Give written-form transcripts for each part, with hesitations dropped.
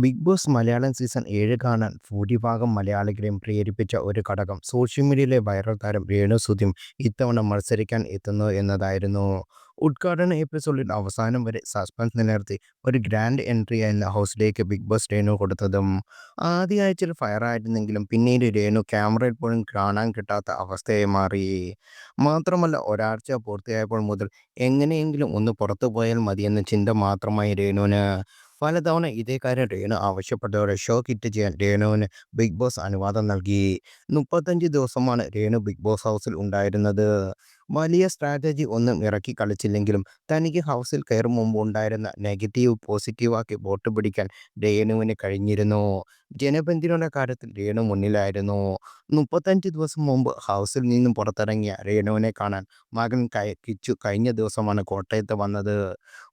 Big boss Malayalam season 7 കാണാൻ ഭൂരിഭാഗം മലയാളികളെയും പ്രേരിപ്പിച്ച ഒരു ഘടകം സോഷ്യൽ മീഡിയയിലെ വൈറൽ താരം രേണുസുധിയും ഇത്തവണ മത്സരിക്കാൻ എത്തുന്നു എന്നതായിരുന്നു. ഉദ്ഘാടന എപ്പിസോഡിൽ അവസാനം വരെ സസ്പെൻസ് നിലനിർത്തി ഒരു ഗ്രാൻഡ് എൻട്രി എന്ന ഹൗസിലേക്ക് ബിഗ് ബോസ് രേണു കൊടുത്തതും ആദ്യ ആഴ്ചയിൽ ഫയറായിരുന്നെങ്കിലും പിന്നീട് രേണു ക്യാമറയിൽ പോലും കാണാൻ കിട്ടാത്ത അവസ്ഥയായി മാറി. മാത്രമല്ല ഒരാഴ്ച പൂർത്തിയായപ്പോൾ മുതൽ എങ്ങനെയെങ്കിലും ഒന്ന് പുറത്തു പോയാൽ മതിയെന്ന ചിന്ത മാത്രമായി രേണുവിന്. പലതവണ ഇതേ കാര്യം രേണു ആവശ്യപ്പെട്ടതോടെ ഷോ ഹിറ്റ് ചെയ്യാൻ രേണുവിന് ബിഗ് ബോസ് അനുവാദം നൽകി. 35 ദിവസമാണ് രേണു ബിഗ് ബോസ് ഹൗസിൽ ഉണ്ടായിരുന്നത്. വലിയ സ്ട്രാറ്റജി ഒന്നും ഇറക്കി കളിച്ചില്ലെങ്കിലും തനിക്ക് ഹൗസിൽ കയറും മുമ്പ് ഉണ്ടായിരുന്ന നെഗറ്റീവ് പോസിറ്റീവാക്കി വോട്ട് പിടിക്കാൻ രേണുവിന് കഴിഞ്ഞിരുന്നു. ജനപിന്തുണയുടെ കാര്യത്തിൽ രേണു മുന്നിലായിരുന്നു. 35 ദിവസം മുമ്പ് ഹൗസിൽ നിന്നും പുറത്തിറങ്ങിയ രേണുവിനെ കാണാൻ മകൻ കിച്ചു കഴിഞ്ഞ ദിവസമാണ് കോട്ടയത്ത് വന്നത്.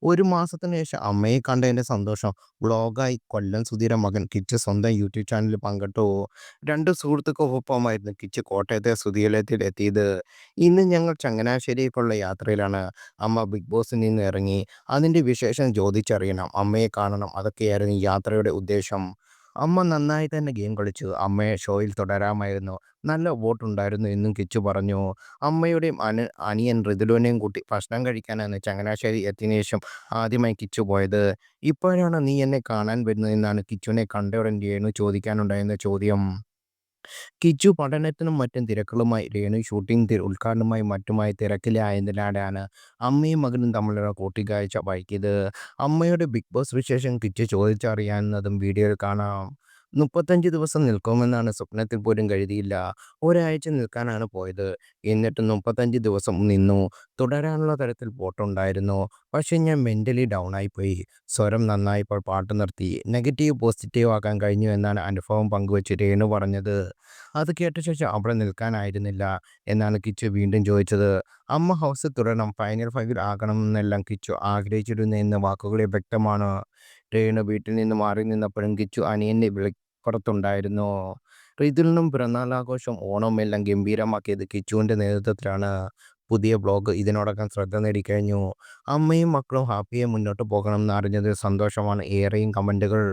ഒരു മാസത്തിന് ശേഷം അമ്മയെ കണ്ടതിന്റെ സന്തോഷം വ്ളോഗായി കൊല്ലം സുധീര മകൻ കിച്ചു സ്വന്തം യൂട്യൂബ് ചാനലിൽ പങ്കിട്ടു. രണ്ട് സുഹൃത്തുക്കൾക്കൊപ്പമായിരുന്നു കിച്ചു കോട്ടയത്തെ സുധീരത്തിൽ എത്തിയത്. ഇന്ന് ഞങ്ങൾ ചങ്ങനാശ്ശേരിക്കുള്ള യാത്രയിലാണ്. അമ്മ ബിഗ് ബോസിൽ നിന്ന് ഇറങ്ങി. അതിന്റെ വിശേഷം ചോദിച്ചറിയണം, അമ്മയെ കാണണം, അതൊക്കെയായിരുന്നു യാത്രയുടെ ഉദ്ദേശം. അമ്മ നന്നായി തന്നെ ഗെയിം കളിച്ചു. അമ്മയെ ഷോയിൽ തുടരാമായിരുന്നു. നല്ല വോട്ടുണ്ടായിരുന്നു എന്നും കിച്ചു പറഞ്ഞു. അമ്മയുടെയും അനിയൻ ഋതുവിനെയും കൂട്ടി ഭക്ഷണം കഴിക്കാനാണ് ചങ്ങനാശ്ശേരി എത്തിയതിനു ശേഷം ആദ്യമായി കിച്ചു പോയത്. ഇപ്പോഴാണ് നീ എന്നെ കാണാൻ വരുന്നതെന്നാണ് കിച്ചുവിനെ കണ്ട ഉടൻ രേണു ചോദിക്കാനുണ്ടായിരുന്ന ചോദ്യം. കിച്ചു പഠനത്തിനും മറ്റും തിരക്കുകളുമായി, രേണു ഷൂട്ടിംഗ് ഉദ്ഘാടനവുമായി മറ്റുമായി തിരക്കിലായതിനാലാണ് അമ്മയും മകനും തമ്മിലുള്ള കൂട്ടിക്കാഴ്ച വൈകിയത്. അമ്മയുടെ ബിഗ് ബോസ് വിശേഷം കിച്ചു ചോദിച്ചറിയാവുന്നതും വീഡിയോയിൽ കാണാം. 35 ദിവസം നിൽക്കുമെന്നാണ് സ്വപ്നത്തിൽ പോലും കരുതിയില്ല. ഒരാഴ്ച നിൽക്കാനാണ് പോയത്. എന്നിട്ട് 35 ദിവസം നിന്നു. തുടരാനുള്ള തരത്തിൽ വോട്ടുണ്ടായിരുന്നു. പക്ഷേ ഞാൻ മെന്റലി ഡൗൺ ആയിപ്പോയി. സ്വരം നന്നായപ്പോൾ പാട്ട് നിർത്തി. നെഗറ്റീവ് പോസിറ്റീവ് ആക്കാൻ കഴിഞ്ഞു എന്നാണ് അനുഭവം പങ്കുവച്ച് രേണു പറഞ്ഞത്. അത് കേട്ട ശേഷം അവിടെ നിൽക്കാനായിരുന്നില്ല എന്നാണ് കിച്ചു വീണ്ടും ചോദിച്ചത്. അമ്മ ഹൗസിൽ തുടരണം, ഫൈനൽ ഫൈവിൽ ആകണമെന്നെല്ലാം കിച്ചു ആഗ്രഹിച്ചിരുന്നു എന്ന വാക്കുകളിൽ വ്യക്തമാണ്. രേണു വീട്ടിൽ നിന്ന് മാറി നിന്നപ്പോഴും കിച്ചു അനിയന്റെ വിളിപ്പുറത്തുണ്ടായിരുന്നു. ഇതിൽ പിറന്നാളാഘോഷവും ഓണവും എല്ലാം ഗംഭീരമാക്കിയത് കിച്ചുവിന്റെ നേതൃത്വത്തിലാണ്. പുതിയ വ്ലോഗ് ഇതിനോടകം ശ്രദ്ധ നേടിക്കഴിഞ്ഞു. അമ്മയും മക്കളും ഹാപ്പിയായി മുന്നോട്ട് പോകണമെന്ന് അറിഞ്ഞതിൽ സന്തോഷമാണ് ഏറെയും കമന്റുകൾ.